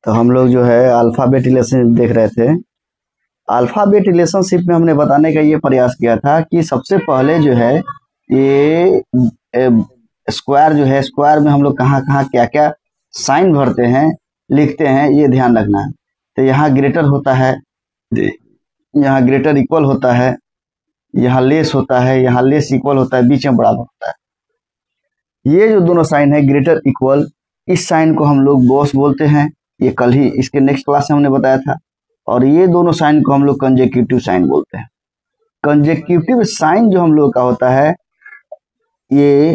तो हम लोग जो है अल्फ़ाबेट रिलेशनशिप देख रहे थे। अल्फ़ाबेट रिलेशनशिप में हमने बताने का ये प्रयास किया था कि सबसे पहले जो है ये स्क्वायर जो है, स्क्वायर में हम लोग कहाँ कहाँ क्या क्या साइन भरते हैं, लिखते हैं, ये ध्यान रखना है। तो यहाँ ग्रेटर होता है, यहाँ ग्रेटर इक्वल होता है, यहाँ लेस होता है, यहाँ लेस इक्वल होता है, बीच में बराबर होता है। ये जो दोनों साइन है ग्रेटर इक्वल, इस साइन को हम लोग बॉस बोलते हैं। ये कल ही इसके नेक्स्ट क्लास में हमने बताया था। और ये दोनों साइन को हम लोग कंजेक्यूटिव साइन बोलते हैं। कंजेक्यूटिव साइन जो हम लोग का होता है, ये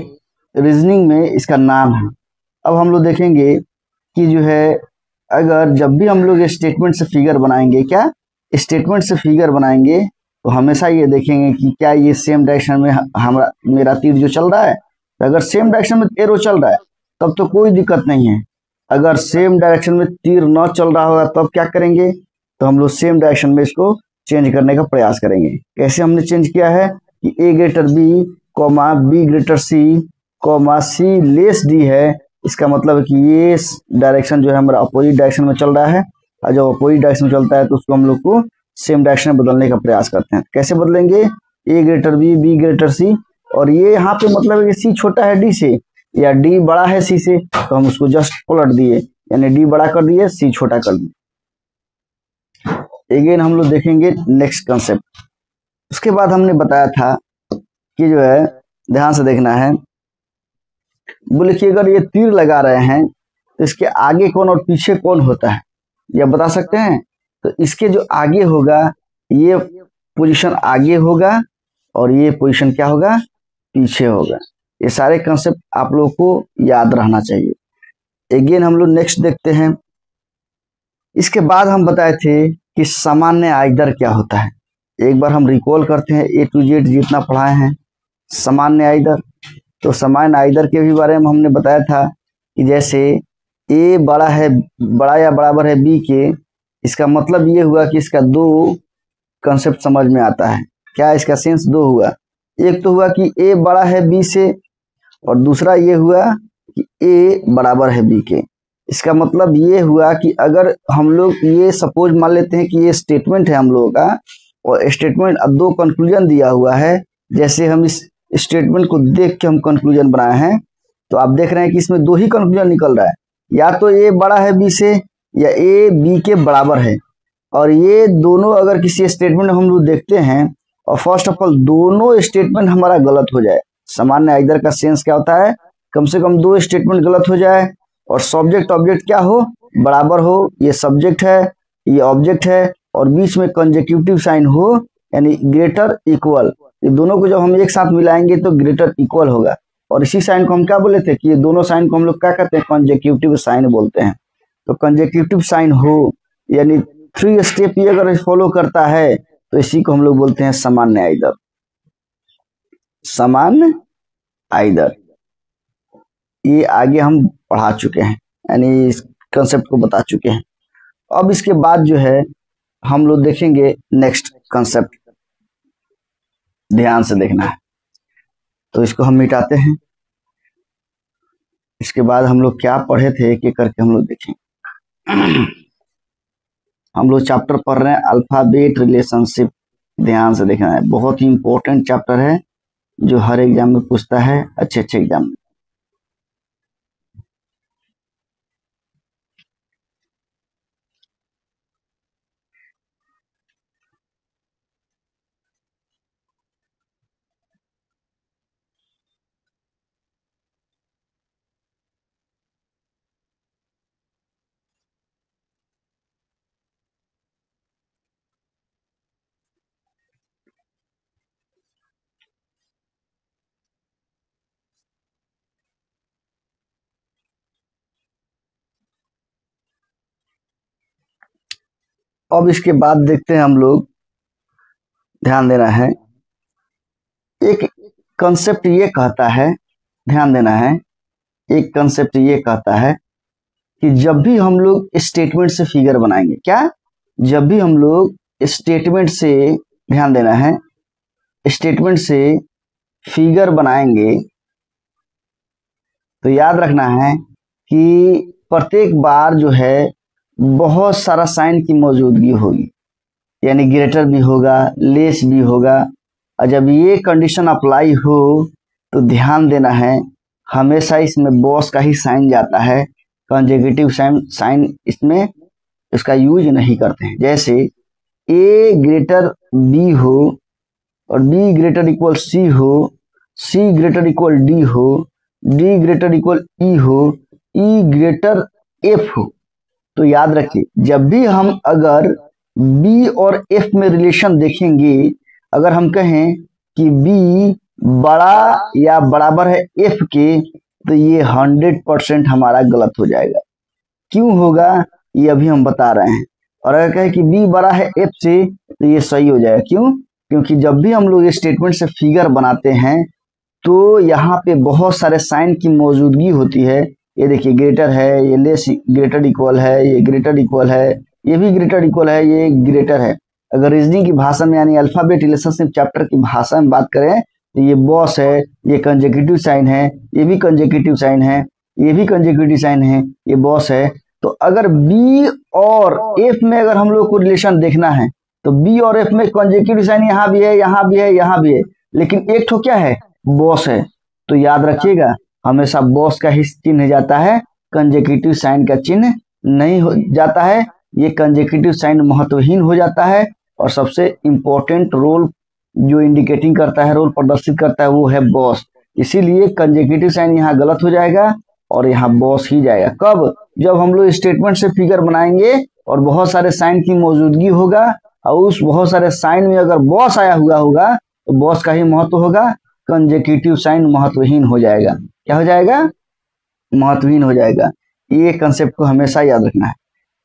रीजनिंग में इसका नाम है। अब हम लोग देखेंगे कि जो है अगर जब भी हम लोग स्टेटमेंट से फिगर बनाएंगे, क्या स्टेटमेंट से फिगर बनाएंगे, तो हमेशा ये देखेंगे कि क्या ये सेम डायरेक्शन में हमारा मेरा तीर जो चल रहा है। तो अगर सेम डायरेक्शन में एरो चल रहा है तब तो कोई दिक्कत नहीं है। अगर सेम डायरेक्शन में तीर न चल रहा होगा तब क्या करेंगे, तो हम लोग सेम डायरेक्शन में इसको चेंज करने का प्रयास करेंगे। कैसे हमने चेंज किया है कि A greater B comma B greater C comma C less D है। इसका मतलब है कि ये डायरेक्शन जो है हमारा अपोजिट डायरेक्शन में चल रहा है, और जब अपोजिट डायरेक्शन में चलता है तो उसको हम लोग को सेम डायरेक्शन में बदलने का प्रयास करते हैं। कैसे बदलेंगे, ए ग्रेटर बी बी ग्रेटर सी, और ये यहाँ पे मतलब है कि सी छोटा है डी से या डी बड़ा है सी से, तो हम उसको जस्ट पलट दिए, यानी डी बड़ा कर दिए, सी छोटा कर दिए। अगेन हम लोग देखेंगे नेक्स्ट कंसेप्ट। उसके बाद हमने बताया था कि जो है ध्यान से देखना है, बोले कि अगर ये तीर लगा रहे हैं तो इसके आगे कौन और पीछे कौन होता है, यह बता सकते हैं। तो इसके जो आगे होगा, ये पोजीशन आगे होगा और ये पोजीशन क्या होगा, पीछे होगा। ये सारे कंसेप्ट आप लोगों को याद रहना चाहिए। अगेन हम लोग नेक्स्ट देखते हैं। इसके बाद हम बताए थे कि सामान्य आयदर क्या होता है। एक बार हम रिकॉल करते हैं ए टू जेड जितना पढ़ाए हैं। सामान्य आयदर, तो सामान्य आयदर के भी बारे में हमने बताया था कि जैसे ए बड़ा है, बड़ा या बराबर है बी के, इसका मतलब ये हुआ कि इसका दो कंसेप्ट समझ में आता है। क्या इसका सेंस दो हुआ, एक तो हुआ कि ए बड़ा है बी से, और दूसरा ये हुआ कि ए बराबर है बी के। इसका मतलब ये हुआ कि अगर हम लोग ये सपोज मान लेते हैं कि ये स्टेटमेंट है हम लोगों का, और स्टेटमेंट अब दो कंक्लूजन दिया हुआ है। जैसे हम इस स्टेटमेंट को देख के हम कंक्लूजन बनाए हैं, तो आप देख रहे हैं कि इसमें दो ही कंक्लूजन निकल रहा है, या तो ए बड़ा है बी से या ए बी के बराबर है। और ये दोनों अगर किसी स्टेटमेंट हम लोग देखते हैं और फर्स्ट ऑफ ऑल दोनों स्टेटमेंट हमारा गलत हो जाए, सामान्य आयदर का सेंस क्या होता है, कम से कम दो स्टेटमेंट गलत हो जाए और सब्जेक्ट ऑब्जेक्ट क्या हो, बराबर हो। ये सब्जेक्ट है, ये ऑब्जेक्ट है, और बीच में कंजेक्यूटिव साइन हो, यानी ग्रेटर इक्वल। ये दोनों को जब हम एक साथ मिलाएंगे तो ग्रेटर इक्वल होगा। और इसी साइन को हम क्या बोले थे कि ये दोनों साइन को हम लोग क्या कहते हैं, कंजेक्यूटिव साइन बोलते हैं। तो कंजेक्यूटिव साइन हो यानी थ्री स्टेप ये अगर फॉलो करता है तो इसी को हम लोग बोलते हैं सामान्य आयदर। सामान्य आयदर ये आगे हम पढ़ा चुके हैं, यानी इस कंसेप्ट को बता चुके हैं। अब इसके बाद जो है हम लोग देखेंगे नेक्स्ट कंसेप्ट, ध्यान से देखना है। तो इसको हम मिटाते हैं। इसके बाद हम लोग क्या पढ़े थे एक एक करके हम लोग देखेंगे। हम लोग चैप्टर पढ़ रहे हैं अल्फाबेट रिलेशनशिप। ध्यान से देखना है, बहुत ही इंपॉर्टेंट चैप्टर है जो हर एग्जाम में पूछता है, अच्छे अच्छे एग्जाम में। अब इसके बाद देखते हैं हम लोग, ध्यान देना है। एक कंसेप्ट ये कहता है, ध्यान देना है, एक कंसेप्ट ये कहता है कि जब भी हम लोग स्टेटमेंट से फिगर बनाएंगे, क्या, जब भी हम लोग स्टेटमेंट से, ध्यान देना है, स्टेटमेंट से फिगर बनाएंगे तो याद रखना है कि प्रत्येक बार जो है बहुत सारा साइन की मौजूदगी होगी, यानी ग्रेटर भी होगा, लेस भी होगा। और जब ये कंडीशन अप्लाई हो तो ध्यान देना है, हमेशा इसमें बॉस का ही साइन जाता है, कंसेक्यूटिव साइन इसमें इसका यूज नहीं करते हैं। जैसे ए ग्रेटर बी हो और बी ग्रेटर इक्वल सी हो, सी ग्रेटर इक्वल डी हो, डी ग्रेटर इक्वल ई हो, ई ग्रेटर एफ हो, तो याद रखिए जब भी हम अगर बी और एफ में रिलेशन देखेंगे, अगर हम कहें कि बी बड़ा या बराबर है एफ के, तो ये 100% हमारा गलत हो जाएगा। क्यों होगा ये अभी हम बता रहे हैं। और अगर कहें कि बी बड़ा है एफ से, तो ये सही हो जाएगा। क्यों? क्योंकि जब भी हम लोग ये स्टेटमेंट से फिगर बनाते हैं तो यहाँ पे बहुत सारे साइन की मौजूदगी होती है। ये देखिए ग्रेटर है, ये लेस ग्रेटर इक्वल है, ये ग्रेटर इक्वल है, ये भी ग्रेटर इक्वल है, ये ग्रेटर है। अगर रीजनिंग की भाषा में यानी अल्फाबेट रिलेशनशिप चैप्टर की भाषा में बात करें तो ये बॉस है, ये कंसेक्यूटिव साइन है, ये भी कंसेक्यूटिव साइन है, ये भी कंसेक्यूटिव साइन है, ये बॉस है। तो अगर बी और एफ में अगर हम लोग को रिलेशन देखना है तो बी और एफ में कंसेक्यूटिव साइन यहाँ भी है, यहाँ भी है, यहाँ भी है, लेकिन एक ठो क्या है, बॉस है। तो याद रखिएगा हमेशा बॉस का ही चिन्ह जाता है, कंसेक्यूटिव साइन का चिन्ह नहीं हो जाता है। ये कंसेक्यूटिव साइन महत्वहीन हो जाता है और सबसे इंपॉर्टेंट रोल जो इंडिकेटिंग करता है, रोल प्रदर्शित करता है, वो है बॉस। इसीलिए कंसेक्यूटिव साइन यहाँ गलत हो जाएगा और यहाँ बॉस ही जाएगा। कब? जब हम लोग स्टेटमेंट से फिगर बनाएंगे और बहुत सारे साइन की मौजूदगी होगा और उस बहुत सारे साइन में अगर बॉस आया हुआ होगा तो बॉस का ही महत्व होगा, कंसेक्यूटिव साइन महत्वहीन हो जाएगा। क्या हो जाएगा? महत्वहीन हो जाएगा। ये कंसेप्ट को हमेशा याद रखना है।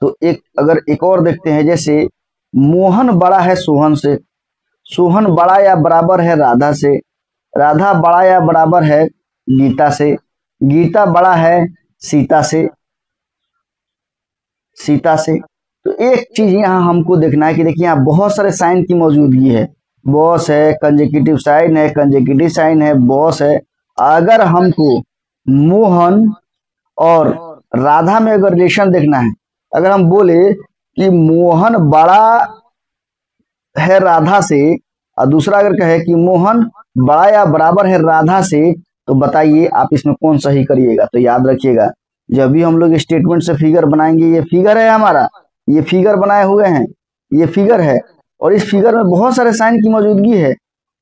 तो अगर एक और देखते हैं, जैसे मोहन बड़ा है सोहन से, सोहन बड़ा या बराबर है राधा से, राधा बड़ा या बराबर है गीता से, गीता बड़ा है सीता से, सीता से। तो एक चीज यहाँ हमको देखना है कि देखिए यहाँ बहुत सारे साइन की मौजूदगी है, बॉस है, कंसेक्यूटिव साइन है, कंसेक्यूटिव साइन है, बॉस है। अगर हमको मोहन और राधा में अगर रिलेशन देखना है, अगर हम बोले कि मोहन बड़ा है राधा से और दूसरा अगर कहे कि मोहन बड़ा या बराबर है राधा से, तो बताइए आप इसमें कौन सही करिएगा। तो याद रखिएगा जब भी हम लोग स्टेटमेंट से फिगर बनाएंगे, ये फिगर है हमारा, ये फिगर बनाए हुए हैं, ये फिगर है और इस फिगर में बहुत सारे साइन की मौजूदगी है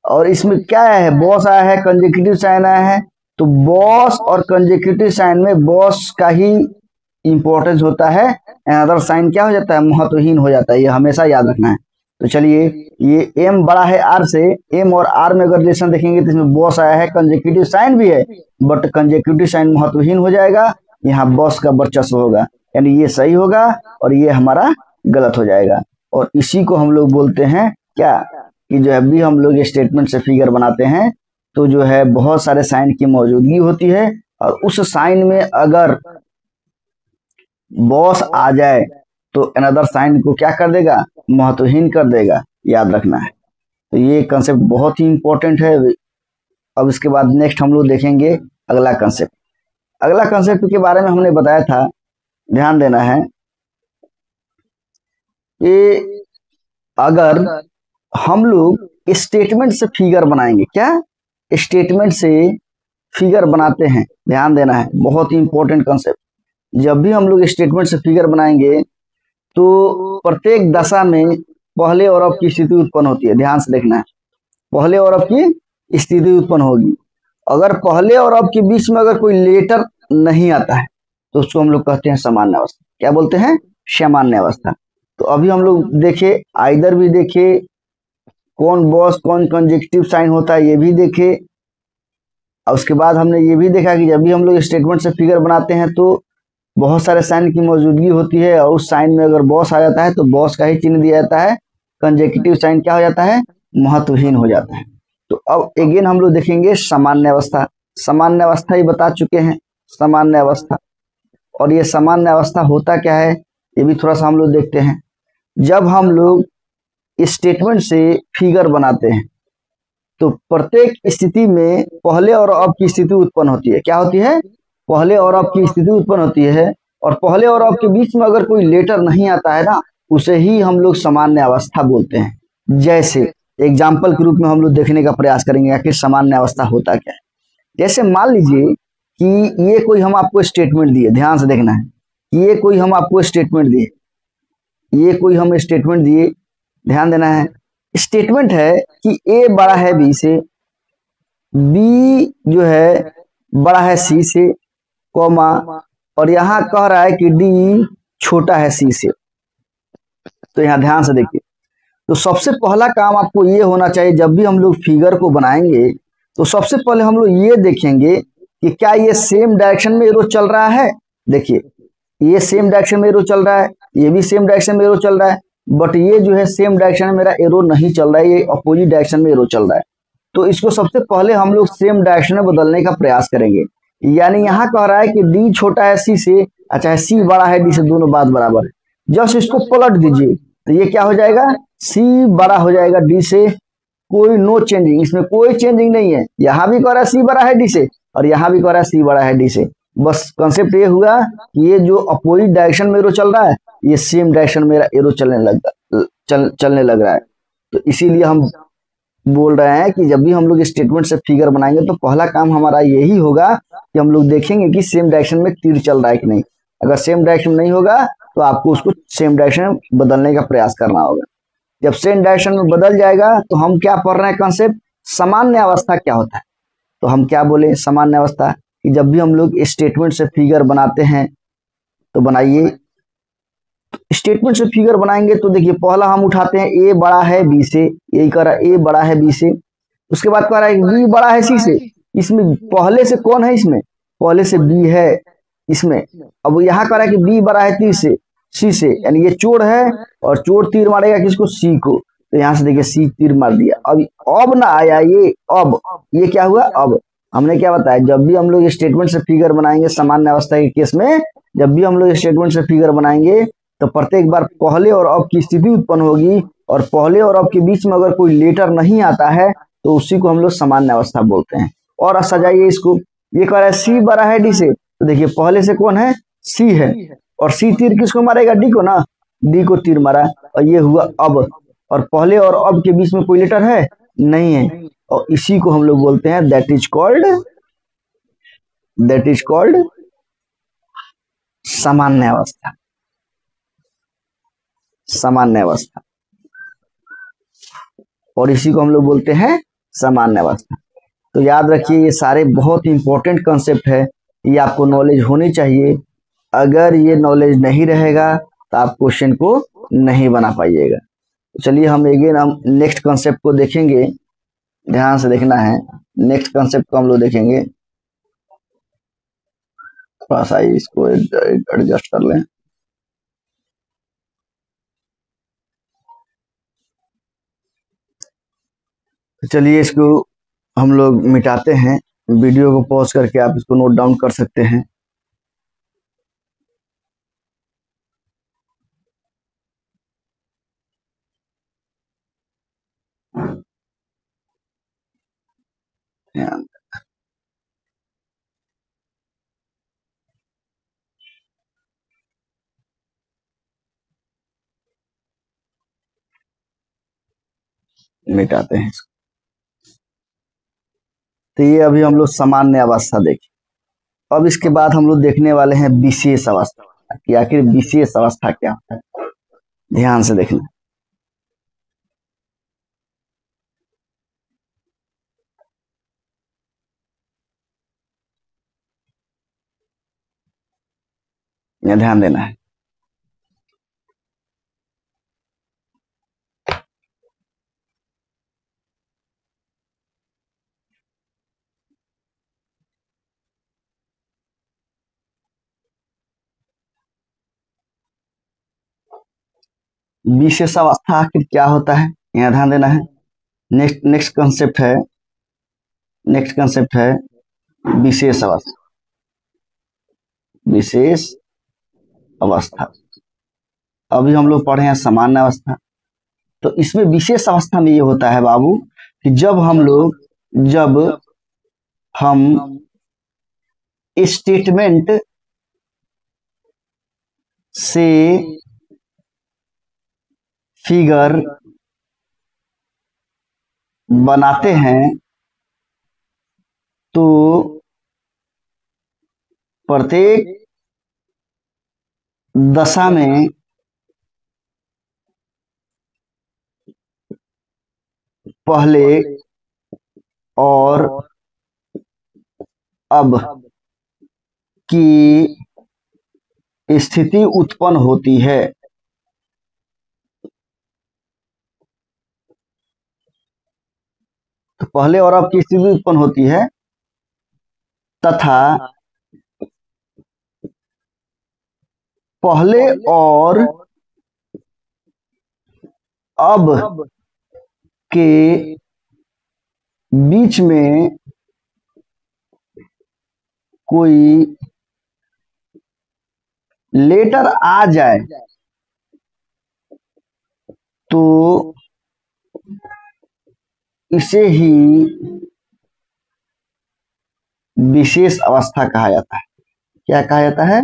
और इसमें क्या है, बॉस आया है, कंसेक्यूटिव साइन आया है। तो बॉस और कंसेक्यूटिव साइन में बॉस का ही इंपॉर्टेंस होता है, अदर साइन क्या हो जाता है, महत्वहीन हो जाता है। ये हमेशा याद रखना है। तो चलिए ये एम बड़ा है आर से, एम और आर में अगर रिलेशन देखेंगे तो इसमें बॉस आया है, कंसेक्यूटिव साइन भी है, बट कंसेक्यूटिव साइन महत्वहीन हो जाएगा, यहाँ बॉस का वर्चस्व होगा, यानी ये सही होगा और ये हमारा गलत हो जाएगा। और इसी को हम लोग बोलते हैं क्या, कि जो है भी हम लोग स्टेटमेंट से फिगर बनाते हैं तो जो है बहुत सारे साइन की मौजूदगी होती है और उस साइन में अगर बॉस आ जाए तो अनदर साइन को क्या कर देगा, महत्वहीन कर देगा। याद रखना है। तो ये कंसेप्ट बहुत ही इंपॉर्टेंट है। अब इसके बाद नेक्स्ट हम लोग देखेंगे अगला कंसेप्ट। अगला कंसेप्ट के बारे में हमने बताया था, ध्यान देना है कि अगर हम लोग स्टेटमेंट से फिगर बनाएंगे, क्या स्टेटमेंट से फिगर बनाते हैं, ध्यान देना है, बहुत ही इंपॉर्टेंट कंसेप्ट। जब भी हम लोग स्टेटमेंट से फिगर बनाएंगे तो प्रत्येक दशा में पहले और अब की स्थिति उत्पन्न होती है। ध्यान से देखना है, पहले और अब की स्थिति उत्पन्न होगी। अगर पहले और अब के बीच में अगर कोई लेटर नहीं आता है तो उसको हम लोग कहते हैं सामान्य अवस्था। क्या बोलते हैं? सामान्य अवस्था। तो अभी हम लोग देखे, आइदर भी देखे, कौन बॉस कौन कंसेक्यूटिव साइन होता है ये भी देखे, और उसके बाद हमने ये भी देखा कि जब भी हम लोग स्टेटमेंट से फिगर बनाते हैं तो बहुत सारे साइन की मौजूदगी होती है और उस साइन में अगर बॉस आ जाता है तो बॉस का ही चिन्ह दिया जाता है, कंसेक्यूटिव साइन क्या हो जाता है, महत्वहीन हो जाता है। तो अब अगेन हम लोग देखेंगे सामान्य अवस्था। सामान्य अवस्था ही बता चुके हैं, सामान्य अवस्था। और ये सामान्य अवस्था होता क्या है ये भी थोड़ा सा हम लोग देखते हैं। जब हम लोग स्टेटमेंट से फिगर बनाते हैं तो प्रत्येक स्थिति में पहले और अब की स्थिति उत्पन्न होती है। क्या होती है? पहले और अब की स्थिति उत्पन्न होती है। और पहले और अब के बीच में अगर कोई लेटर नहीं आता है ना, उसे ही हम लोग सामान्य अवस्था बोलते हैं। जैसे एग्जाम्पल के रूप में हम लोग देखने का प्रयास करेंगे आखिर सामान्य अवस्था होता क्या है। जैसे मान लीजिए कि ये कोई हम आपको स्टेटमेंट दिए, ध्यान से देखना है, ये कोई हम आपको स्टेटमेंट दिए, ये कोई हम स्टेटमेंट दिए, ध्यान देना है। स्टेटमेंट है कि ए बड़ा है बी से, बी जो है बड़ा है सी से, कॉमा, और यहाँ कह रहा है कि डी छोटा है सी से। तो यहाँ ध्यान से देखिए, तो सबसे पहला काम आपको ये होना चाहिए, जब भी हम लोग फिगर को बनाएंगे तो सबसे पहले हम लोग ये देखेंगे कि क्या ये सेम डायरेक्शन में एरो चल रहा है। देखिए ये सेम डायरेक्शन में एरो चल रहा है, ये भी सेम डायरेक्शन में एरो चल रहा है, बट ये जो है सेम डायरेक्शन में मेरा एरो नहीं चल रहा है, ये अपोजिट डायरेक्शन में एरो चल रहा है। तो इसको सबसे पहले हम लोग सेम डायरेक्शन में बदलने का प्रयास करेंगे। यानी यहाँ कह रहा है कि डी छोटा है सी से, अच्छा है सी बड़ा है डी से, दोनों बात बराबर है। जस्ट इसको पलट दीजिए तो ये क्या हो जाएगा, सी बड़ा हो जाएगा डी से, कोई नो चेंजिंग, इसमें कोई चेंजिंग नहीं है। यहाँ भी कह रहा है सी बड़ा है डी से और यहाँ भी कह रहा है सी बड़ा है डी से। बस कंसेप्ट ये हुआ कि ये जो अपोजिट डायरेक्शन में एरो चल रहा है, ये सेम डायरेक्शन में एरो चलने लग रहा है। तो इसीलिए हम बोल रहे हैं कि जब भी हम लोग स्टेटमेंट से फिगर बनाएंगे तो पहला काम हमारा यही होगा कि हम लोग देखेंगे कि सेम डायरेक्शन में तीर चल रहा है कि नहीं। अगर सेम डायरेक्शन नहीं होगा तो आपको उसको सेम डायरेक्शन में बदलने का प्रयास करना होगा। जब सेम डायरेक्शन में बदल जाएगा तो हम क्या पढ़ रहे हैं कंसेप्ट, सामान्य अवस्था क्या होता है। तो हम क्या बोले, सामान्य अवस्था कि जब भी हम लोग स्टेटमेंट से फिगर बनाते हैं तो बनाइए, स्टेटमेंट से फिगर बनाएंगे तो देखिए पहला हम उठाते हैं ए बड़ा है बी से, यही कह रहा है ए बड़ा है बी से। उसके बाद कह रहा है बी बड़ा है सी से। इसमें पहले से कौन है, इसमें पहले से बी है इसमें। अब यहाँ कह रहा है कि बी बड़ा है ती से सी से, यानी ये चोर है और चोर तीर मारेगा किसको, सी को। तो यहाँ से देखिए सी तीर मार दिया। अब ना आया ये, अब ये क्या हुआ, अब हमने क्या बताया, जब भी हम लोग स्टेटमेंट से फिगर बनाएंगे सामान्य अवस्था के केस में, जब भी हम लोग स्टेटमेंट से फिगर बनाएंगे तो प्रत्येक बार पहले और अब की स्थिति उत्पन्न होगी, और पहले और अब के बीच में अगर कोई लेटर नहीं आता है तो उसी को हम लोग सामान्य अवस्था बोलते हैं। और सजाइए इसको, ये कह रहा है सी बड़ा है डी से, तो देखिए पहले से कौन है, सी है, और सी तीर किसको मारेगा, डी को ना, डी को तीर मारा, और ये हुआ अब। और पहले और अब के बीच में कोई लेटर है नहीं है, और इसी को हम लोग बोलते हैं दैट इज कॉल्ड सामान्य अवस्था। सामान्य अवस्था, और इसी को हम लोग बोलते हैं सामान्य अवस्था। तो याद रखिए ये सारे बहुत इंपॉर्टेंट कंसेप्ट है, ये आपको नॉलेज होनी चाहिए। अगर ये नॉलेज नहीं रहेगा तो आप क्वेश्चन को नहीं बना पाइएगा। तो चलिए हम नेक्स्ट कंसेप्ट को देखेंगे, ध्यान से देखना है। नेक्स्ट कंसेप्ट को हम लोग देखेंगे, थोड़ा सा इसको एडजस्ट कर लें। चलिए इसको हम लोग मिटाते हैं, वीडियो को पॉज करके आप इसको नोट डाउन कर सकते हैं। मिटाते हैं इसको। तो ये अभी हम लोग सामान्य अवस्था देखें। अब इसके बाद हम लोग देखने वाले हैं विशेष अवस्था कि आखिर विशेष अवस्था क्या होता है। ध्यान से देखना, यह ध्यान देना है। विशेष अवस्था आखिर क्या होता है, यहाँ ध्यान देना है। नेक्स्ट कंसेप्ट है विशेष अवस्था। विशेष अवस्था, अभी हम लोग पढ़े हैं सामान्य अवस्था। तो इसमें विशेष अवस्था में ये होता है बाबू कि जब हम स्टेटमेंट से फिगर बनाते हैं तो प्रत्येक दशा में पहले और अब की स्थिति उत्पन्न होती है। तो पहले और अब की स्थिति उत्पन्न होती है तथा पहले और अब के बीच में कोई लेटर आ जाए तो इसे ही विशेष अवस्था कहा जाता है। क्या कहा जाता है?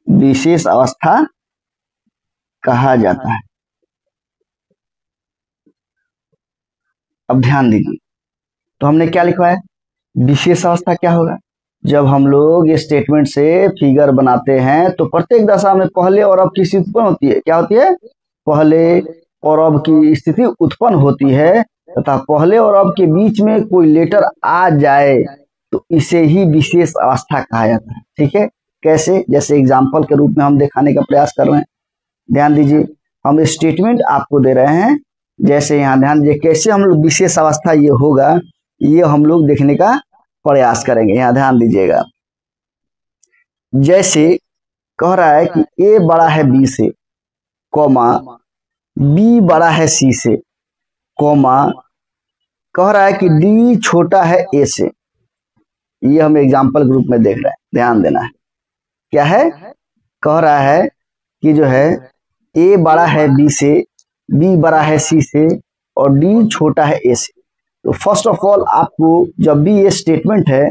विशेष अवस्था कहा जाता है। अब ध्यान दीजिए, तो हमने क्या लिखा है? विशेष अवस्था क्या होगा? जब हम लोग ये स्टेटमेंट से फिगर बनाते हैं तो प्रत्येक दशा में पहले और अब की स्थिति उत्पन्न होती है। क्या होती है? पहले और अब की स्थिति उत्पन्न होती है तथा पहले और अब के बीच में कोई लेटर आ जाए तो इसे ही विशेष अवस्था कहा जाता है। ठीक है, कैसे? जैसे एग्जाम्पल के रूप में हम दिखाने का प्रयास कर रहे हैं। ध्यान दीजिए, हम स्टेटमेंट आपको दे रहे हैं। जैसे यहाँ ध्यान दीजिए कैसे हम लोग विशेष अवस्था ये होगा, ये हम लोग देखने का प्रयास करेंगे। यहाँ ध्यान दीजिएगा, जैसे कह रहा है कि ए बड़ा है बी से, कॉमा बी बड़ा है सी से, कॉमा कह रहा है कि डी छोटा है ए से। ये हम एग्जाम्पल ग्रुप में देख रहे हैं, ध्यान देना है। क्या है? कह रहा है कि जो है ए बड़ा है बी से, बी बड़ा है सी से और डी छोटा है ए से। तो फर्स्ट ऑफ ऑल आपको जब भी ये स्टेटमेंट है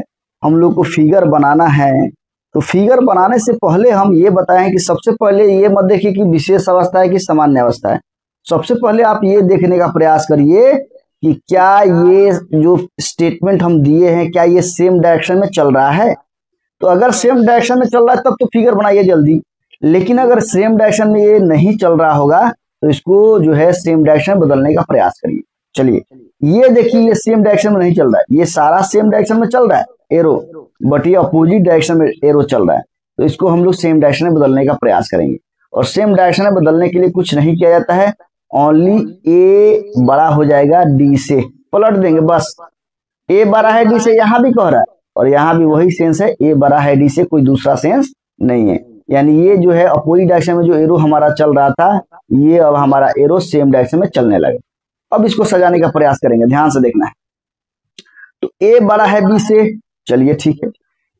हम लोग को फिगर बनाना है, तो फिगर बनाने से पहले हम ये बताएं कि सबसे पहले ये मत देखिए कि विशेष अवस्था है कि सामान्य अवस्था है। सबसे पहले आप ये देखने का प्रयास करिए कि क्या ये जो स्टेटमेंट हम दिए हैं क्या ये सेम डायरेक्शन में चल रहा है। तो अगर सेम डायरेक्शन में चल रहा है तब तो फिगर बनाइए जल्दी, लेकिन अगर सेम डायरेक्शन में ये नहीं चल रहा होगा तो इसको जो है सेम डायरेक्शन बदलने का प्रयास करिए। चलिए, ये देखिए ये सेम डायरेक्शन में नहीं चल रहा है, ये सारा सेम डायरेक्शन में चल रहा है एरो, बट ये अपोजिट डायरेक्शन में एरो चल रहा है। तो इसको हम लोग सेम डायरेक्शन में बदलने का प्रयास करेंगे। और सेम डायरेक्शन में बदलने के लिए कुछ नहीं किया जाता है, ओनली ए बड़ा हो जाएगा डी से, पलट देंगे बस। ए बड़ा है डी से यहाँ भी कह रहा है और यहाँ भी वही सेंस है, ए बड़ा है डी से, कोई दूसरा सेंस नहीं है। यानी ये जो है अपोजिट डायरेक्शन में जो एरो हमारा चल रहा था ये अब हमारा एरो सेम डायरेक्शन में चलने लगे। अब इसको सजाने का प्रयास करेंगे, ध्यान से देखना है। तो ए बड़ा है बी से, चलिए ठीक है।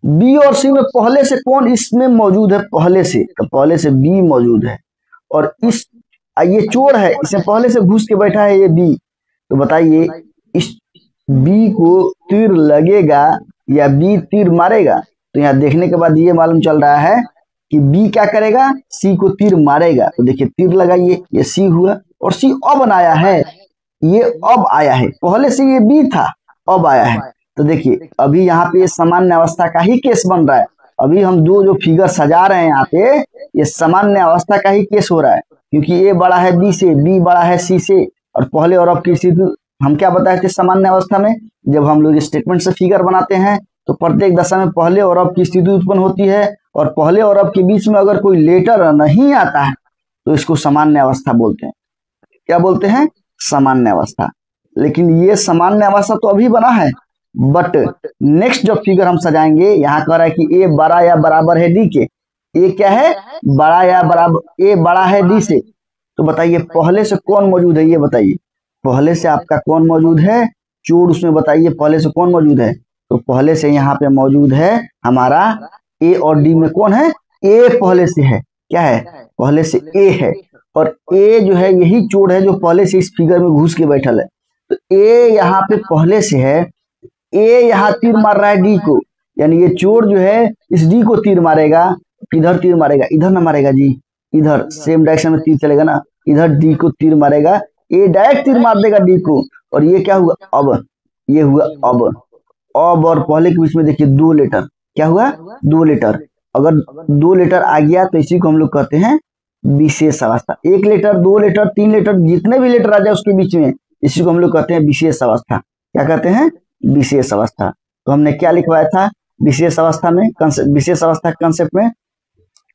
बी और सी में पहले से कौन इसमें मौजूद है? पहले से, तो पहले से बी मौजूद है और इस ये चोर है, इसमें पहले से घुस के बैठा है ये बी। तो बताइए इस बी को तीर लगेगा या बी तीर मारेगा? तो यहाँ देखने के बाद ये मालूम चल रहा है कि बी क्या करेगा? सी को तीर मारेगा। तो देखिए तीर लगाइए, ये सी हुआ और सी अब आया है, ये अब आया है, पहले से ये बी था अब आया है। तो देखिए अभी यहाँ पे सामान्य अवस्था का ही केस बन रहा है। अभी हम जो फिगर सजा रहे हैं यहाँ पे ये सामान्य अवस्था का ही केस हो रहा है, क्योंकि ए बड़ा है बी से, बी बड़ा है सी से और पहले और अब की स्थिति हम क्या बताए थे सामान्य अवस्था में? जब हम लोग स्टेटमेंट से फिगर बनाते हैं तो प्रत्येक दशा में पहले और अब की स्थिति उत्पन्न होती है और पहले और अब के बीच में अगर कोई लेटर नहीं आता है तो इसको सामान्य अवस्था बोलते हैं। क्या बोलते हैं? सामान्य अवस्था। लेकिन ये सामान्य अवस्था तो अभी बना है, बट नेक्स्ट जब फिगर हम सजाएंगे यहाँ कह रहा है कि ए बड़ा या बराबर है डी के। ए क्या है? बड़ा या बराबर, ए बड़ा है डी से। तो बताइए पहले से कौन मौजूद है? ये बताइए पहले से आपका कौन मौजूद है? चोर उसमें बताइए पहले से कौन मौजूद है? तो पहले से यहाँ पे मौजूद है हमारा ए और डी में कौन है? ए पहले से है। क्या है? पहले से ए है और ए जो है यही चोर है जो पहले से इस फिगर में घुस के बैठल है। तो ए यहाँ पे पहले से है, ए यहाँ तीर मार रहा है डी को, यानी ये चोर जो है इस डी को तीर मारेगा। किधर तीर मारेगा, इधर ना मारेगा जी, इधर सेम डायरेक्शन में तीर चलेगा ना, इधर डी को तीर मारेगा, ए डायरेक्ट तीर मार देगा डी को। और ये क्या हुआ अब, ये हुआ अब और पहले के बीच में देखिए 2 लेटर, क्या हुआ 2 लेटर। अगर 2 लेटर आ गया तो इसी को हम लोग कहते हैं विशेष अवस्था। 1 लेटर 2 लेटर 3 लेटर जितने भी लेटर आ जाए उसके बीच में, इसी को हम लोग कहते हैं विशेष अवस्था। क्या कहते हैं, विशेष अवस्था। तो हमने क्या लिखवाया था विशेष अवस्था में, विशेष अवस्था के कंसेप्ट में,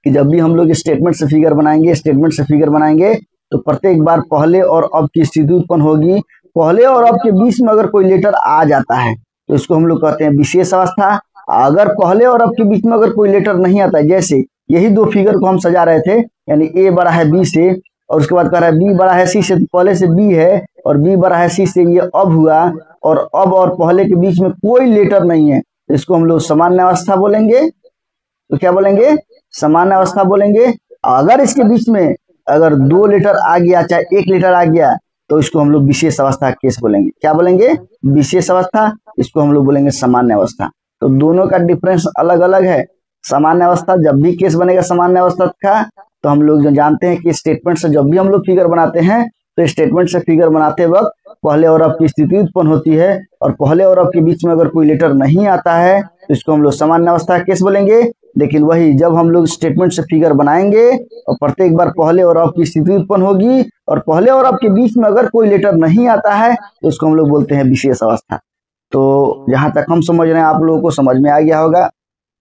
कि जब भी हम लोग स्टेटमेंट से फिगर बनाएंगे तो प्रत्येक बार पहले और अब की स्थिति उत्पन्न होगी। पहले और अब के बीच में अगर कोई लेटर आ जाता है तो इसको हम लोग कहते हैं विशेष अवस्था। अगर पहले और अब के बीच में अगर कोई लेटर नहीं आता है, जैसे यही 2 फिगर को हम सजा रहे थे, यानी ए बड़ा है बी से और उसके बाद कह रहा है बी बड़ा है सी से, पहले से बी है और बी बड़ा है सी से, ये अब हुआ और अब और पहले के बीच में कोई लेटर नहीं है, इसको हम लोग सामान्य अवस्था बोलेंगे। तो क्या बोलेंगे, सामान्य अवस्था बोलेंगे। अगर इसके बीच में अगर 2 लेटर आ गया, चाहे 1 लेटर आ गया, तो इसको हम लोग विशेष अवस्था केस बोलेंगे। क्या बोलेंगे, विशेष अवस्था, इसको हम लोग बोलेंगे सामान्य अवस्था। तो दोनों का डिफरेंस अलग अलग है। सामान्य अवस्था जब भी केस बनेगा सामान्य अवस्था का, तो हम लोग जो जानते हैं कि स्टेटमेंट से जब भी हम लोग फिगर बनाते हैं तो स्टेटमेंट से फिगर बनाते वक्त पहले और अब की स्थिति उत्पन्न होती है, और पहले और अब के बीच में अगर कोई लेटर नहीं आता है तो इसको हम लोग सामान्य अवस्था केस बोलेंगे। लेकिन वही जब हम लोग स्टेटमेंट से फिगर बनाएंगे और प्रत्येक बार पहले और अब की स्थिति उत्पन्न होगी और पहले और अब के बीच में अगर कोई लेटर नहीं आता है तो उसको हम लोग बोलते हैं विशेष अवस्था। तो जहां तक हम समझ रहे हैं आप लोगों को समझ में आ गया होगा,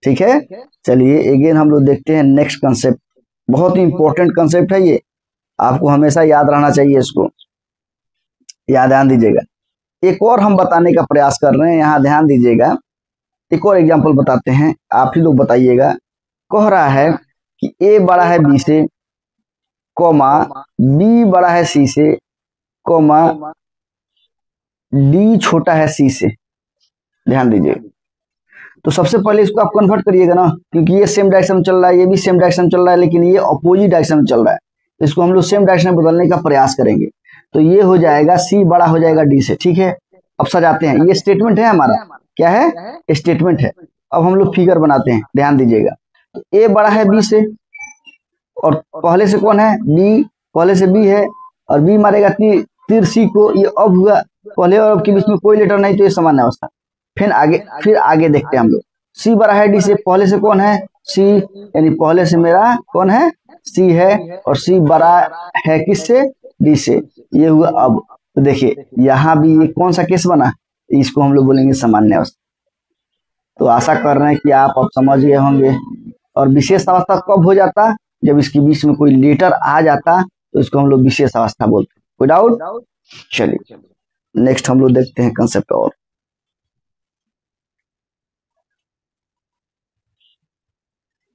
ठीक है। चलिए अगेन हम लोग देखते हैं नेक्स्ट कंसेप्ट। बहुत ही इंपॉर्टेंट कंसेप्ट है ये, आपको हमेशा याद रहना चाहिए, इसको याद ध्यान दीजिएगा। एक और हम बताने का प्रयास कर रहे हैं, यहाँ ध्यान दीजिएगा। एक और एग्जांपल बताते हैं, आप ही लोग बताइएगा। कह रहा है कि ए बड़ा है बी से, कोमा बी बड़ा है सी से, कोमा डी छोटा है सी से। ध्यान दीजिए। तो सबसे पहले इसको आप कन्वर्ट करिएगा ना, क्योंकि ये सेम डायरेक्शन में चल रहा है, ये भी सेम डायरेक्शन में चल रहा है, लेकिन ये अपोजिट डायरेक्शन में चल रहा है। तो इसको हम लोग सेम डायरेक्शन में बदलने का प्रयास करेंगे। तो ये हो जाएगा सी बड़ा हो जाएगा डी से, ठीक है। अब सजाते हैं, ये स्टेटमेंट है हमारा, क्या है, स्टेटमेंट है। अब हम लोग फिगर बनाते हैं, ध्यान दीजिएगा। तो ए बड़ा है बी से और पहले से कौन है, बी, पहले से बी है और बी मारेगा तीर सी को, ये अब हुआ। पहले और अब के बीच में कोई लेटर नहीं तो ये सामान्य अवस्था। फिर आगे देखते हैं हम लोग। सी बड़ा है डी से, पहले से कौन है, सी, यानी पहले से मेरा कौन है, सी है, और सी बड़ा है किससे, डी से, ये हुआ अब। तो देखिए यहाँ भी ये कौन सा केस बना, इसको हम लोग बोलेंगे सामान्य अवस्था। तो आशा कर रहे हैं कि आप अब समझ गए होंगे। और विशेष अवस्था कब हो जाता, जब इसके बीच में कोई लेटर आ जाता तो इसको हम लोग विशेष अवस्था बोलते हैं। कोई डाउट। चलिए नेक्स्ट हम लोग देखते हैं कंसेप्ट। और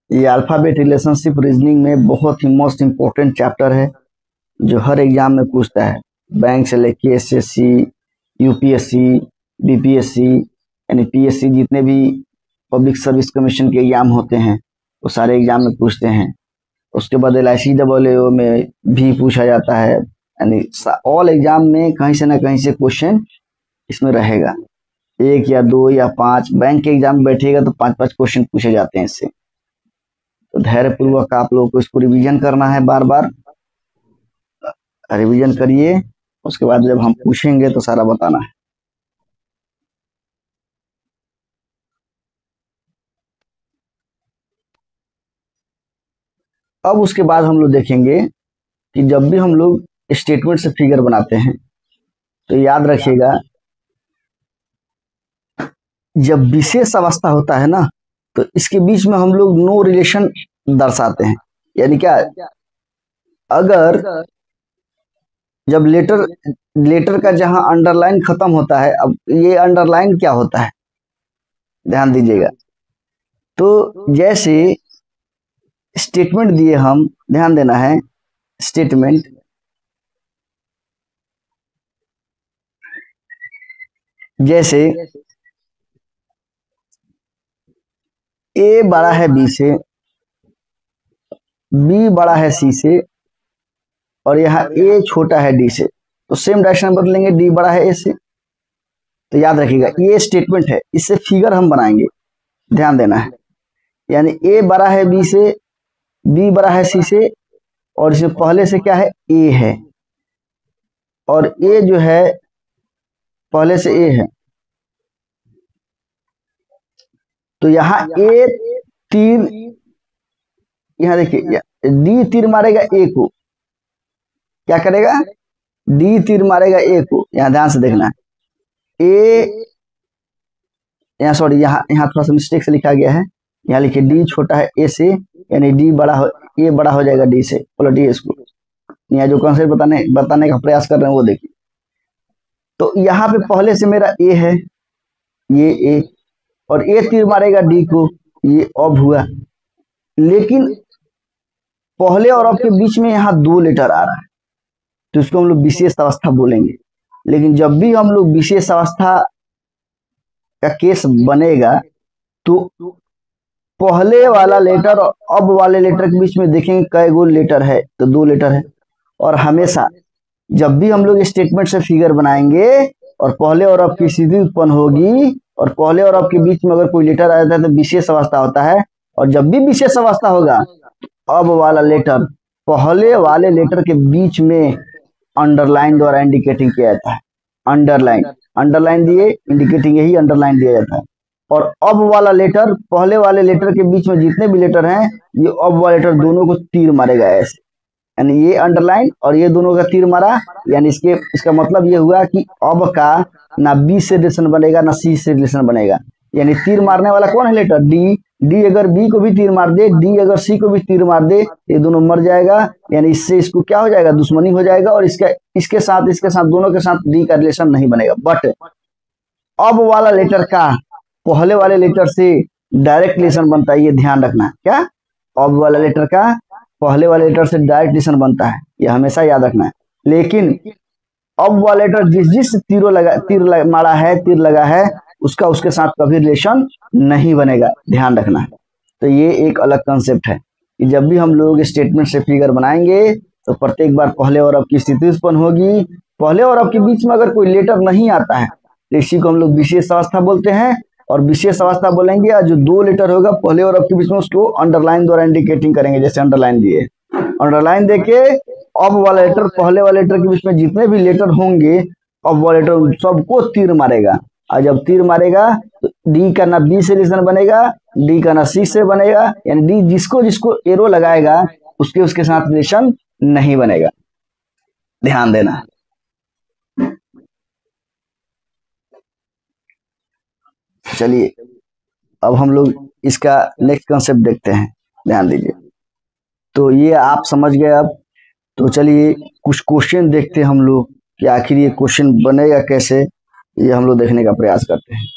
ये अल्फाबेट रिलेशनशिप रीजनिंग में बहुत ही मोस्ट इंपोर्टेंट चैप्टर है, जो हर एग्जाम में पूछता है। बैंक से लेके एसएससी, यूपीएससी, बीपीएससी, यानी पीएससी, जितने भी पब्लिक सर्विस कमीशन के एग्जाम होते हैं वो सारे एग्जाम में पूछते हैं। उसके बाद LICAAO में भी पूछा जाता है, यानी ऑल एग्जाम में कहीं से ना कहीं से क्वेश्चन इसमें रहेगा। 1 या 2 या 5, बैंक के एग्जाम में बैठेगा तो 5-5 क्वेश्चन पूछे जाते हैं इससे। तो धैर्यपूर्वक आप लोगों को इसको रिवीजन करना है, बार बार रिवीजन करिए। उसके बाद जब हम पूछेंगे तो सारा बताना है। अब उसके बाद हम लोग देखेंगे कि जब भी हम लोग स्टेटमेंट से फिगर बनाते हैं तो याद रखिएगा, जब विशेष अवस्था होता है ना तो इसके बीच में हम लोग नो रिलेशन दर्शाते हैं। यानी क्या, अगर जब लेटर का जहां अंडरलाइन खत्म होता है, अब ये अंडरलाइन क्या होता है ध्यान दीजिएगा। तो जैसे स्टेटमेंट दिए हम, ध्यान देना है, स्टेटमेंट जैसे ए बड़ा है बी से, बी बड़ा है सी से, और यहाँ ए छोटा है डी से, तो सेम डायरेक्शन बदलेंगे, डी बड़ा है ए से। तो याद रखिएगा ये स्टेटमेंट है, इससे फिगर हम बनाएंगे, ध्यान देना है। यानी ए बड़ा है बी से बी बड़ा है सी से, और इसमें पहले से क्या है, ए है, और ए जो है पहले से ए है, तो यहाँ ए तीर, यहाँ देखिए डी तीर मारेगा ए को, क्या करेगा, डी तीर मारेगा ए को, यहाँ ध्यान से देखना है ए, यहाँ सॉरी यहाँ यहाँ थोड़ा सा मिस्टेक से लिखा गया है, यहाँ लिखिए डी छोटा है ए से, यानी डी बड़ा हो, ए बड़ा हो जाएगा डी से, पलटिए इसको, यहाँ जो कॉन्सेप्ट बताने का प्रयास कर रहे हैं वो देखिए। तो यहाँ पे पहले से मेरा ए है, ये ए, और ए तीर मारेगा डी को, ये अब हुआ, लेकिन पहले और अब के बीच में यहाँ दो लेटर आ रहा है, तो इसको हम लोग विशेष अवस्था बोलेंगे। लेकिन जब भी हम लोग विशेष अवस्था का केस बनेगा तो पहले वाला लेटर और अब वाले लेटर के बीच में देखेंगे कई गो लेटर है, तो दो लेटर है। और हमेशा जब भी हम लोग स्टेटमेंट से फिगर बनाएंगे और पहले और अब की स्थिति उत्पन्न होगी और पहले और अब के बीच में अगर कोई लेटर आ जाता है तो विशेष अवस्था होता है, और जब भी विशेष अवस्था होगा अब वाला लेटर पहले वाले लेटर के बीच में अंडरलाइन द्वारा इंडिकेटिंग किया जाता है। अंडरलाइन, अंडरलाइन दिए इंडिकेटिंग, यही अंडरलाइन दिया जाता है। और अब वाला लेटर पहले वाले लेटर के बीच में जितने भी लेटर हैं, ये अब वाला लेटर दोनों को तीर मारेगा ऐसे, यानी ये अंडरलाइन और ये दोनों का तीर मारा, यानी इसका मतलब ये हुआ कि अब का ना बी से रिलेशन बनेगा ना सी से रिलेशन बनेगा, यानी तीर मारने वाला कौन है, लेटर डी। डी अगर बी को भी तीर मार दे, डी अगर सी को भी तीर मार दे, ये दोनों मर जाएगा, यानी इससे इसको क्या हो जाएगा, दुश्मनी हो जाएगा, और इसके साथ दोनों के साथ डी का रिलेशन नहीं बनेगा। बट अब वाला लेटर का पहले वाले लेटर से डायरेक्ट रिलेशन बनता है, ये ध्यान रखना। क्या, अब वाला लेटर का पहले वाले लेटर से डायरेक्ट रिलेशन बनता है, ये हमेशा याद रखना है। लेकिन अब वाला लेटर जिस तीर मारा है, तीर लगा है, उसका उसके साथ कभी रिलेशन नहीं बनेगा, ध्यान रखना है। तो ये एक अलग कंसेप्ट है कि जब भी हम लोग स्टेटमेंट से फिगर बनाएंगे तो प्रत्येक बार पहले और अब की स्थिति उत्पन्न होगी, पहले और अब के बीच में अगर कोई लेटर नहीं आता है तो इसी को हम लोग विशेष अवस्था बोलते हैं। और विशेष अवस्था बोलेंगे और जो दो लेटर होगा पहले और अब के बीच में उसको अंडरलाइन द्वारा इंडिकेटिंग करेंगे, जैसे अंडरलाइन दिए, अंडरलाइन देके अब वाला लेटर पहले वाले लेटर के बीच में जितने भी लेटर होंगे अब वाला लेटर सबको तीर मारेगा, और जब तीर मारेगा तो डी का ना बी से रिलेशन बनेगा, डी का ना सी से बनेगा, यानी डी जिसको जिसको एरो लगाएगा उसके साथ रिलेशन नहीं बनेगा, ध्यान देना। चलिए अब हम लोग इसका नेक्स्ट कंसेप्ट देखते हैं, ध्यान दीजिए। तो ये आप समझ गए अब। तो चलिए कुछ क्वेश्चन देखते हैं हम लोग कि आखिर ये क्वेश्चन बनेगा कैसे, ये हम लोग देखने का प्रयास करते हैं।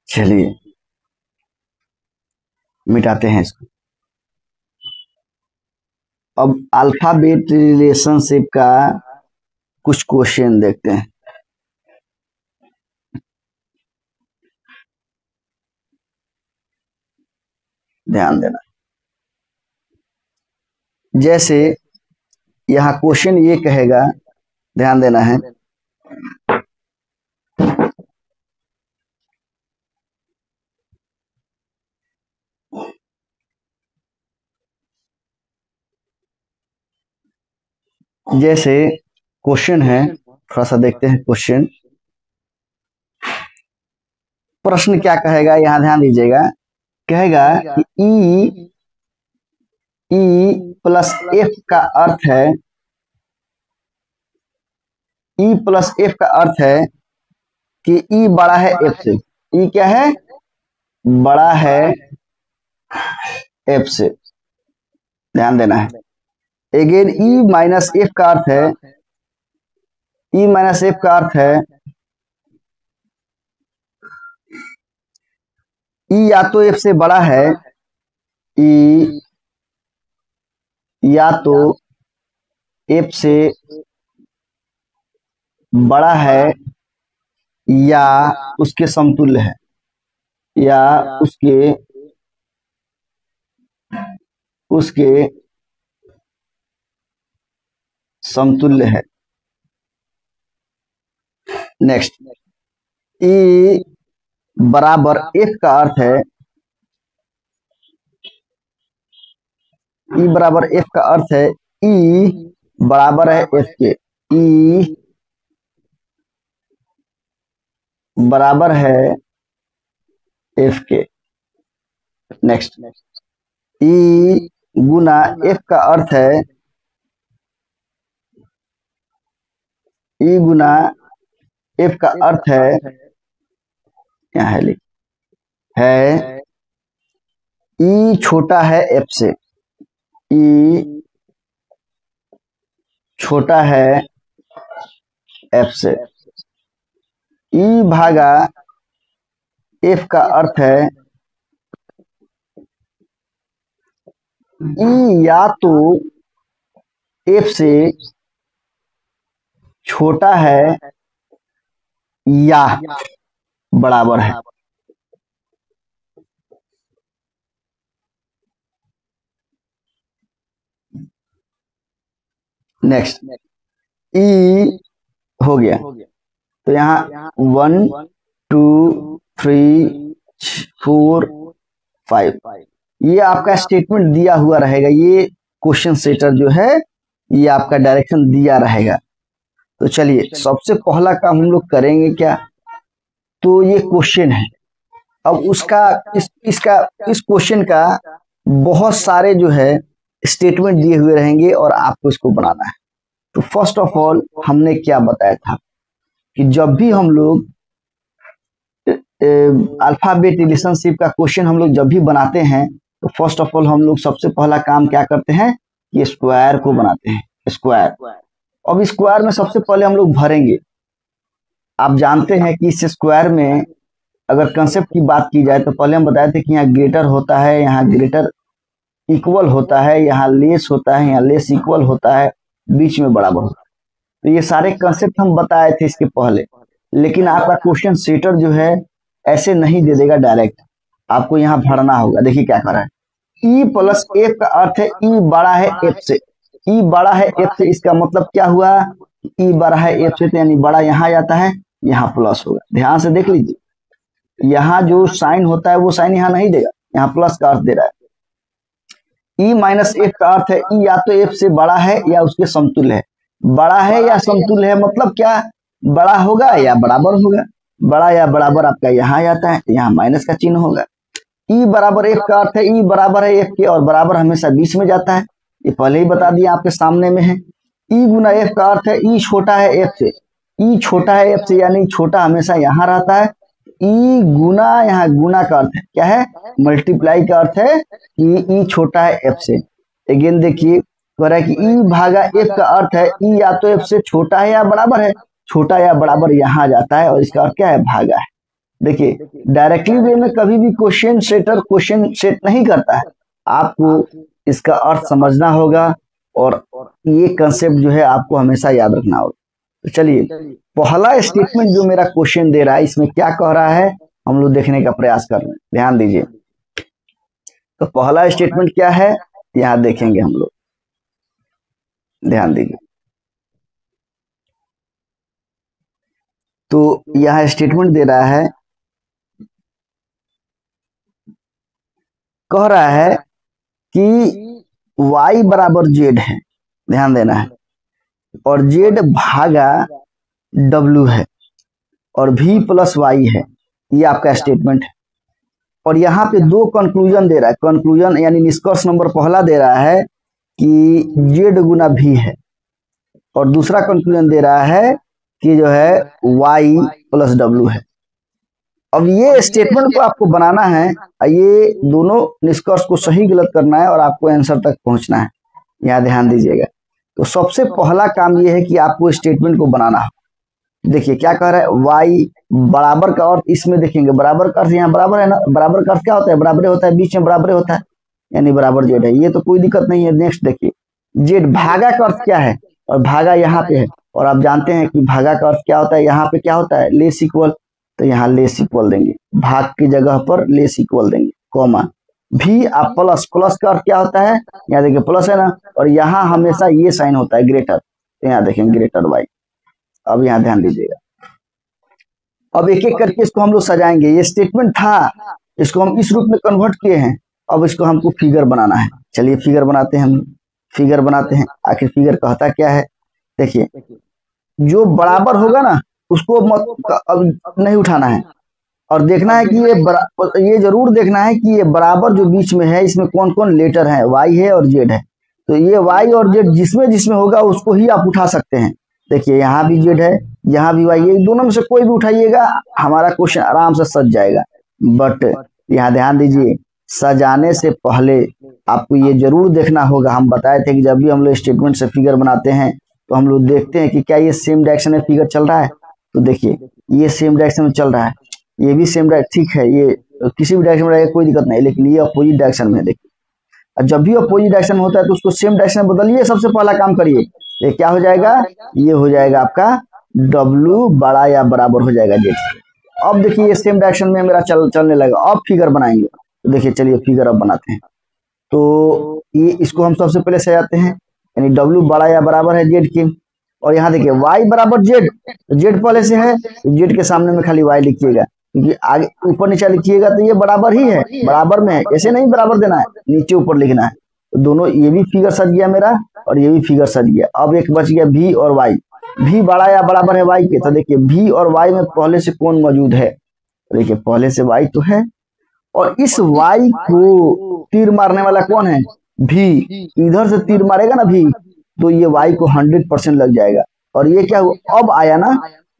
चलिए मिटाते हैं इसको। अब अल्फाबेट रिलेशनशिप का कुछ क्वेश्चन देखते हैं, ध्यान देना। जैसे यहाँ क्वेश्चन ये कहेगा, ध्यान देना है, जैसे क्वेश्चन है, थोड़ा सा देखते हैं क्वेश्चन। प्रश्न क्या कहेगा, यहाँ ध्यान दीजिएगा, कहेगा कि ई प्लस एफ का अर्थ है, ई प्लस एफ का अर्थ है कि ई बड़ा है एफ से। ई क्या है, बड़ा है एफ से, ध्यान देना है। अगेन ई माइनस एफ का अर्थ है, ई माइनस एफ का अर्थ है ई या तो एफ से बड़ा है, ई या तो एफ से बड़ा है या उसके समतुल्य है, या उसके समतुल्य है। नेक्स्ट, ई बराबर एफ का अर्थ है ई बराबर एफ का अर्थ है ई बराबर है एफ के, ई बराबर है एफ के। नेक्स्ट, ई गुना एफ का अर्थ है, ई गुना एफ का अर्थ है, क्या है लिख, है ई छोटा है एफ से, ई छोटा है एफ से। ई भागा एफ का अर्थ है, ई या तो एफ से छोटा है या बराबर है। नेक्स्ट, ई हो गया, तो यहाँ 1 2 3 4 5 ये आपका स्टेटमेंट दिया हुआ रहेगा। ये क्वेश्चन सेटर जो है ये आपका डायरेक्शन दिया रहेगा। तो चलिए सबसे पहला काम हम लोग करेंगे क्या, तो ये क्वेश्चन है। अब उसका इस क्वेश्चन का बहुत सारे जो है स्टेटमेंट दिए हुए रहेंगे और आपको इसको बनाना है। तो फर्स्ट ऑफ ऑल हमने क्या बताया था कि जब भी हम लोग अल्फाबेट रिलेशनशिप का क्वेश्चन हम लोग जब भी बनाते हैं तो फर्स्ट ऑफ ऑल हम लोग सबसे पहला काम क्या करते हैं, ये स्क्वायर को बनाते हैं, स्क्वायर। अब स्क्वायर में सबसे पहले हम लोग भरेंगे। आप जानते हैं कि इस स्क्वायर में अगर कंसेप्ट की बात की जाए तो पहले हम बताए थे कि यहाँ ग्रेटर होता है, यहाँ ग्रेटर इक्वल होता है, यहाँ लेस होता है, यहाँ लेस इक्वल होता है, बीच में बराबर होता है। तो ये सारे कंसेप्ट हम बताए थे इसके पहले। लेकिन आपका क्वेश्चन सेटर जो है ऐसे नहीं दे देगा डायरेक्ट, आपको यहाँ भरना होगा। देखिए क्या कर रहा है, ई प्लस एफ का अर्थ है ई बड़ा है एफ से, ई बड़ा है एफ से, इसका मतलब क्या हुआ, ई बड़ा है एफ से, तो यानी बड़ा यहाँ जाता है, यहाँ प्लस होगा। ध्यान से देख लीजिए, यहाँ जो साइन होता है वो साइन यहाँ नहीं देगा, यहाँ प्लस का अर्थ दे रहा है। ई माइनस एफ का अर्थ है ई या तो एफ से बड़ा है या उसके समतुल्य है। बड़ा है या समतुल्य है मतलब क्या, बड़ा होगा या बराबर होगा। बड़ा या बराबर आपका यहाँ आता है, यहाँ माइनस का चिन्ह होगा। ई बराबर एफ का अर्थ है ई बराबर है एफ के, और बराबर हमेशा बीच में जाता है, ये पहले ही बता दिया, आपके सामने में है। ई गुना एफ का अर्थ है ई छोटा है एफ से, ई छोटा है एफ से यानी छोटा हमेशा यहाँ रहता है। ई गुना, यहाँ गुना का अर्थ है क्या है, मल्टीप्लाई का अर्थ है कि ई छोटा है एफ से। अगेन देखिए कह रहा है कि ई भागा एफ का अर्थ है ई या तो एफ से छोटा है या बराबर है, छोटा या बराबर यहाँ जाता है और इसका अर्थ क्या है, भागा है। देखिए डायरेक्टली वे में कभी भी क्वेश्चन सेटर क्वेश्चन सेट नहीं करता है, आपको इसका अर्थ समझना होगा और ये कंसेप्ट जो है आपको हमेशा याद रखना होगा। तो चलिए पहला स्टेटमेंट जो मेरा क्वेश्चन दे रहा है इसमें क्या कह रहा है हम लोग देखने का प्रयास कर रहे हैं, ध्यान दीजिए। तो पहला स्टेटमेंट क्या है यहाँ देखेंगे हम लोग, ध्यान दीजिए। तो यह स्टेटमेंट दे रहा है, कह रहा है कि y बराबर z है, ध्यान देना है, और z भागा w है और v प्लस y है, ये आपका स्टेटमेंट है। और यहाँ पे दो कंक्लूजन दे रहा है, कंक्लूजन यानी निष्कर्ष नंबर पहला दे रहा है कि z गुना v है, और दूसरा कंक्लूजन दे रहा है कि जो है y प्लस w है। अब ये स्टेटमेंट को आपको बनाना है, ये दोनों निष्कर्ष को सही गलत करना है और आपको आंसर तक पहुंचना है, यहाँ ध्यान दीजिएगा। तो सबसे पहला काम ये है कि आपको स्टेटमेंट को बनाना है। देखिए क्या कह रहा है, y बराबर का अर्थ इसमें देखेंगे, बराबर का अर्थ यहाँ बराबर है ना, बराबर का अर्थ क्या होता है, बराबर होता है, बीच में बराबर होता है, यानी बराबर जेड है, ये तो कोई दिक्कत नहीं है। नेक्स्ट देखिए, जेड भागा का अर्थ क्या है, और भागा यहाँ पे है, और आप जानते हैं कि भागा का अर्थ क्या होता है, यहाँ पे क्या होता है, लेस इक्वल, तो यहाँ लेस इक्वल देंगे, भाग की जगह पर लेस इक्वल देंगे, कॉमा भी। आप प्लस, प्लस का अर्थ क्या होता है, यहाँ देखिए प्लस है ना, और यहाँ हमेशा ये साइन होता है ग्रेटर, तो यहाँ देखेंगे ग्रेटर वाई। अब यहाँ ध्यान दीजिएगा, अब एक एक करके इसको हम लोग सजाएंगे। ये स्टेटमेंट था, इसको हम इस रूप में कन्वर्ट किए हैं, अब इसको हमको फिगर बनाना है। चलिए फिगर बनाते हैं हम, फिगर बनाते हैं। आखिर फिगर कहता क्या है, देखिए जो बराबर होगा ना उसको मत अब नहीं उठाना है, और देखना है कि ये जरूर देखना है कि ये बराबर जो बीच में है इसमें कौन कौन लेटर है, वाई है और जेड है। तो ये वाई और जेड जिसमें जिसमें होगा उसको ही आप उठा सकते हैं। देखिए यहाँ भी जेड है, यहाँ भी वाई है, दोनों में से कोई भी उठाइएगा हमारा क्वेश्चन आराम से सज जाएगा। बट यहाँ ध्यान दीजिए, सजाने से पहले आपको ये जरूर देखना होगा, हम बताए थे कि जब भी हम लोग स्टेटमेंट से फिगर बनाते हैं तो हम लोग देखते हैं कि क्या ये सेम डायरेक्शन में फिगर चल रहा है। तो देखिए ये सेम डायरेक्शन में चल रहा है, ये भी सेम डायरेक्शन, ठीक है ये किसी भी डायरेक्शन में रहेगा कोई दिक्कत नहीं, लेकिन ये अपोजिट डायरेक्शन में। देखिए और जब भी अपोजिट डायरेक्शन में होता है तो उसको सेम डायरेक्शन में बदलिए, सबसे पहला काम करिए। ये क्या हो जाएगा, ये हो जाएगा आपका W बड़ा या बराबर हो जाएगा जेड से। अब देखिए ये सेम डायरेक्शन में मेरा चलने लगा। अब फिगर बनाएंगे, तो देखिए चलिए फिगर अब बनाते हैं। तो ये इसको हम सबसे पहले सजाते हैं, यानी W बड़ा या बराबर है जेड के, और यहाँ देखिए y बराबर जेड, जेड पहले से है, जेड के सामने में खाली y लिखिएगा, क्योंकि आगे ऊपर नीचे लिखिएगा तो ये बराबर ही है, बराबर में है, ऐसे नहीं बराबर देना है, नीचे ऊपर लिखना है। तो दोनों, ये भी फिगर सज गया मेरा और ये भी फिगर सज गया। अब एक बच गया v और y, v बड़ा या बराबर है y के, तो देखिए v और y में पहले से कौन मौजूद है, देखिए पहले से y तो है, और इस y को तीर मारने वाला कौन है, v, इधर से तीर मारेगा ना v, तो ये y को 100% लग जाएगा। और ये क्या हुआ, अब आया ना,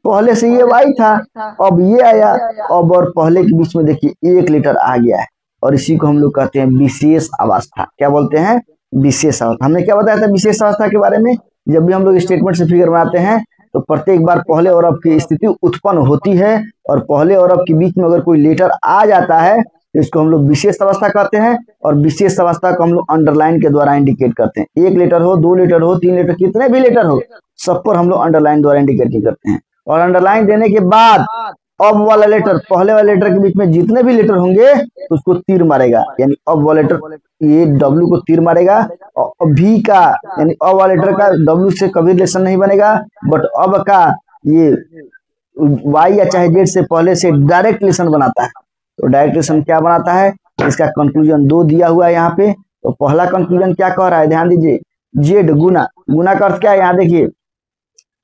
पहले से ये y था, अब ये आया, अब और पहले के बीच में देखिए एक लेटर आ गया है, और इसी को हम लोग कहते हैं विशेष अवस्था। क्या बोलते हैं, विशेष अवस्था। हमने क्या बताया था विशेष अवस्था के बारे में, जब भी हम लोग स्टेटमेंट से फिगर बनाते हैं तो प्रत्येक बार पहले और अब की स्थिति उत्पन्न होती है, और पहले और अब के बीच में अगर कोई लेटर आ जाता है तो इसको हम लोग विशेष अवस्था कहते हैं, और विशेष अवस्था को हम लोग अंडरलाइन के द्वारा इंडिकेट करते हैं। एक लेटर हो, दो लेटर हो, तीन लेटर, कितने भी लेटर हो, सब पर हम लोग अंडरलाइन द्वारा इंडिकेट करते हैं। और अंडरलाइन देने के बाद अब वाला लेटर, पहले वाले लेटर के बीच में जितने भी लेटर होंगे तो उसको तीर मारेगा, यानी अब वाला लेटर ये W को तीर मारेगा, और V का यानी अब वाला लेटर का W से कभी रिलेशन नहीं बनेगा, बट अब का ये Y या चाहे Z से पहले से डायरेक्ट रिलेशन बनाता है। तो डायरेक्ट रिलेशन क्या बनाता है, इसका कंक्लूजन 2 दिया हुआ है यहाँ पे। तो पहला कंक्लूजन क्या कह रहा है, ध्यान दीजिए, जेड गुना, गुना का अर्थ क्या है, यहाँ देखिए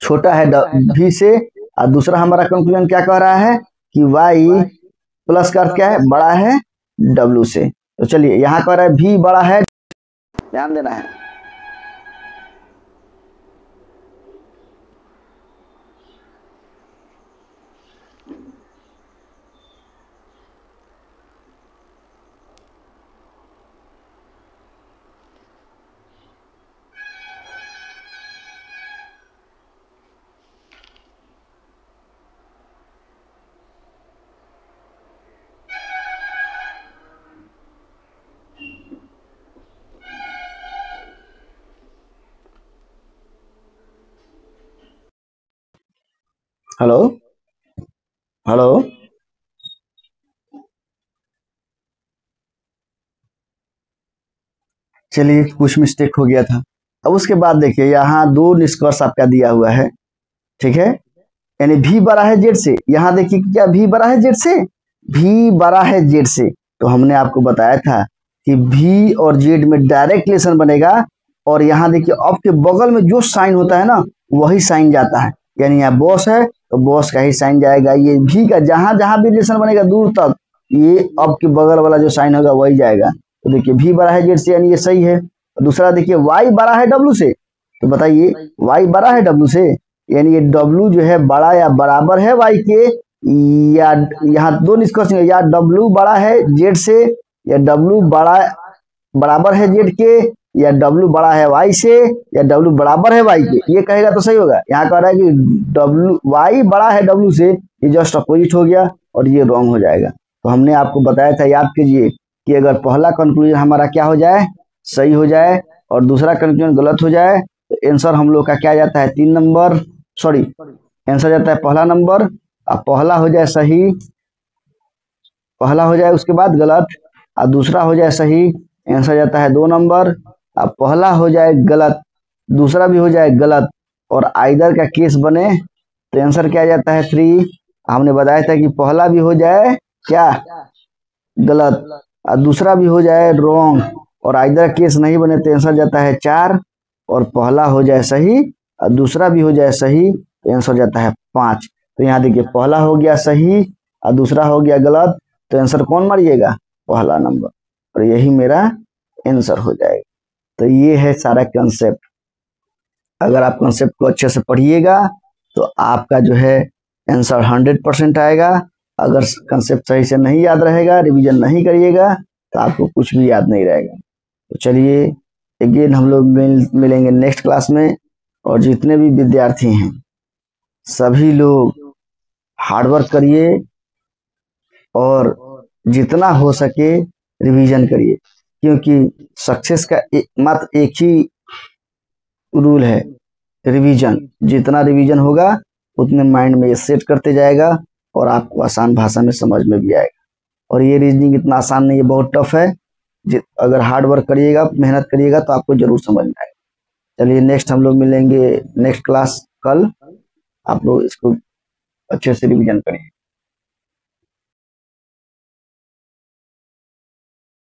छोटा है V से, और दूसरा हमारा कंक्लूजन क्या कह रहा है कि y प्लस का अर्थ क्या है, बड़ा है W से। तो चलिए यहाँ कह रहा है V बड़ा है, ध्यान देना है। हेलो हेलो, चलिए कुछ मिस्टेक हो गया था। अब उसके बाद देखिए यहाँ 2 निष्कर्ष आपका दिया हुआ है, ठीक है, यानी V बड़ा है जेड से। यहाँ देखिए क्या V बड़ा है जेड से, V बड़ा है जेड से। तो हमने आपको बताया था कि V और जेड में डायरेक्ट रिलेशन बनेगा, और यहाँ देखिए अब के बगल में जो साइन होता है ना वही साइन जाता है, यानी यहाँ बॉस है तो बॉस का ही साइन जाएगा। ये V का जहां जहां भी रिलेशन बनेगा दूर तक, ये अब के बगल वाला जो साइन होगा वही जाएगा। तो देखिए V बड़ा है जेड से, यानी ये सही है। दूसरा देखिए Y बड़ा है W से, तो बताइए Y बड़ा है W से, यानी ये W जो है बड़ा या बराबर है Y के, या यहाँ 2 निष्कर्ष, या W बड़ा है जेड से, या W बड़ा बराबर है जेड के, या W बड़ा है Y से, या W बराबर है Y के। ये कहेगा तो सही होगा। यहाँ कह रहा है कि Y बड़ा है W से, ये जस्ट अपोजिट हो गया और ये रॉन्ग हो जाएगा। तो हमने आपको बताया था, याद कीजिए, कि अगर पहला कंक्लूजन हमारा क्या हो जाए, सही हो जाए, और दूसरा कंक्लूजन गलत हो जाए, तो आंसर हम लोग का क्या जाता है, 3 नंबर, सॉरी आंसर जाता है पहला नंबर। अब पहला हो जाए सही, पहला हो जाए उसके बाद गलत, और दूसरा हो जाए सही, आंसर जाता है 2 नंबर। अब पहला हो जाए गलत, दूसरा भी हो जाए गलत, और आइदर का केस बने तो आंसर क्या जाता है 3। हमने बताया था कि पहला भी हो जाए क्या, गलत, और दूसरा भी हो जाए रॉन्ग, और आइदर केस नहीं बने तो आंसर जाता है 4, और पहला हो जाए सही और दूसरा भी हो जाए सही तो आंसर जाता है 5। तो यहाँ देखिए पहला हो गया सही और दूसरा हो गया गलत, तो आंसर कौन मारिएगा? पहला नंबर, और यही मेरा आंसर हो जाएगा। तो ये है सारा कंसेप्ट। अगर आप कंसेप्ट को अच्छे से पढ़िएगा तो आपका जो है आंसर 100% आएगा। अगर कंसेप्ट सही से नहीं याद रहेगा, रिवीजन नहीं करिएगा, तो आपको कुछ भी याद नहीं रहेगा। तो चलिए अगेन हम लोग मिलेंगे नेक्स्ट क्लास में, और जितने भी विद्यार्थी हैं सभी लोग हार्डवर्क करिए और जितना हो सके रिवीजन करिए, क्योंकि सक्सेस का मात्र एक ही रूल है, रिवीजन। जितना रिवीजन होगा उतने माइंड में ये सेट करते जाएगा और आपको आसान भाषा में समझ में भी आएगा। और ये रीजनिंग इतना आसान नहीं है, बहुत टफ है। अगर हार्ड वर्क करिएगा, मेहनत करिएगा तो आपको जरूर समझ में आएगा। चलिए नेक्स्ट हम लोग मिलेंगे नेक्स्ट क्लास कल। आप लोग इसको अच्छे से रिवीजन करें।